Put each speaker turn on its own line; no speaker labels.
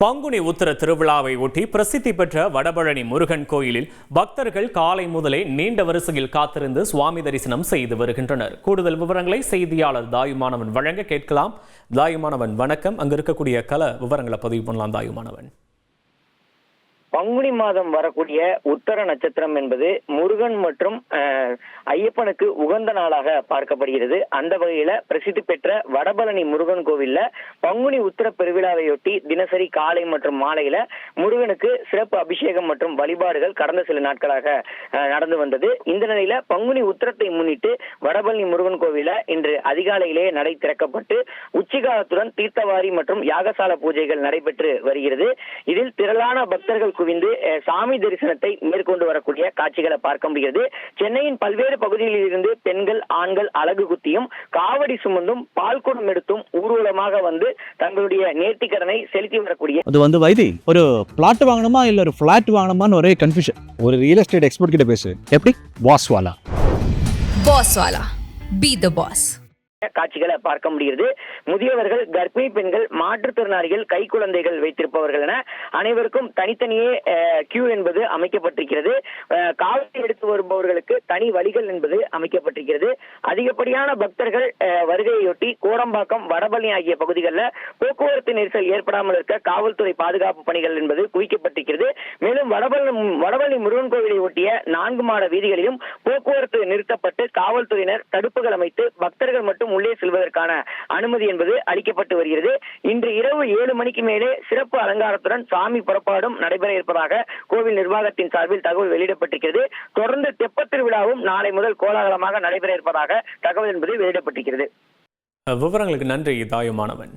பங்குனி உத்திர திருவிழாவை ஒட்டி பிரசித்தி பெற்ற வடபழனி முருகன் கோயிலில் பக்தர்கள் காலை முதலே நீண்ட வரிசையில் காத்திருந்து சுவாமி தரிசனம் செய்து வருகின்றனர். கூடுதல் விவரங்களை செய்தியாளர் தாயுமானவன் வழங்க கேட்கலாம். தாயுமானவன் வணக்கம். அங்கு இருக்கக்கூடிய கல விவரங்களை பதிவு பண்ணலாம். தாயுமானவன்,
பங்குனி மாதம் வரக்கூடிய உத்தர நட்சத்திரம் என்பது முருகன் மற்றும் ஐயப்பனுக்கு உகந்த நாளாக பார்க்கப்படுகிறது. அந்த வகையில பிரசித்தி பெற்ற வடபழனி முருகன் கோவில்ல பங்குனி உத்தர பெருவிழாவையொட்டி தினசரி காலை மற்றும் மாலையில முருகனுக்கு சிறப்பு அபிஷேகம் மற்றும் வழிபாடுகள் கடந்த சில நாட்களாக நடந்து வந்தது. இந்த நிலையில பங்குனி உத்திரத்தை முன்னிட்டு வடபழனி முருகன் கோவில இன்று அதிகாலையிலேயே நடை திறக்கப்பட்டு உச்சிகாலத்துடன் தீர்த்தவாரி மற்றும் யாகசால பூஜைகள் நடைபெற்று வருகிறது. இதில் திரளான பக்தர்கள் குவிந்து சாமி தரிசனத்தை மேற்கொண்டு வரக்கூடிய காட்சிகளை பார்க்க முடிகிறது. சென்னையின் பல்வேறு பகுதிகளில் இருந்து பெண்கள் ஆண்கள் அலகு குத்தியும் காவடி சுமந்தும் பால்குடம் எடுத்தும் ஊர்வலமாக வந்து தங்களுடைய நேர்த்திக்கடனை செலுத்தி வரக்கூடிய
அது வைத்தி ஒரு பிளாட் வாங்கணுமா இல்ல ஒரு பிளாட் வாங்கணுமான்னு ஒரே கன்ஃபியூஷன். ஒரு ரியல் எஸ்டேட் எக்ஸ்பர்ட் கிட்ட பேசு. எப்படி? பாஸ்வாலா
பி தி பாஸ்
காட்சிகளை பார்க்க முடிகிறது. முதியவர்கள், கர்ப்பிணி பெண்கள், மாற்றுத்திறனாளிகள், கை குழந்தைகள் வைத்திருப்பவர்கள் என அனைவருக்கும் தனித்தனியே கியூ என்பது அமைக்கப்பட்டிருக்கிறது. காவடி எடுத்து வருபவர்களுக்கு தனி வழிகள் என்பது அமைக்கப்பட்டிருக்கிறது. அதிகப்படியான பக்தர்கள் வருகையொட்டி கோடம்பாக்கம், வடபழனி ஆகிய பகுதிகளில் போக்குவரத்து நெரிசல் ஏற்படாமல் இருக்க காவல்துறை பாதுகாப்பு பணிகள் என்பது குவிக்கப்பட்டிருக்கிறது. மேலும் வடபழனி முருகன் கோவிலை ஒட்டிய 4 மாட வீதிகளிலும் போக்குவரத்து நிறுத்தப்பட்டு காவல்துறையினர் தடுப்புகள் அமைத்து பக்தர்கள் மட்டும் உள்ளே செல்வதற்கான அனுமதி என்பது அளிக்கப்பட்டு வருகிறது. இன்று இரவு 7 மணிக்கு மேலே சிறப்பு அலங்காரத்துடன் சாமி புறப்பாடும் நடைபெற இருப்பதாக கோவில் நிர்வாகத்தின் சார்பில் தகவல் வெளியிடப்பட்டிருக்கிறது. தொடர்ந்து தெப்பத் திருவிழாவும் நாளை முதல் கோலாகலமாக நடைபெற இருப்பதாக தகவல் என்பது வெளியிடப்பட்டிருக்கிறது.
விவரங்களுக்கு நன்றி தாயுமானவன்.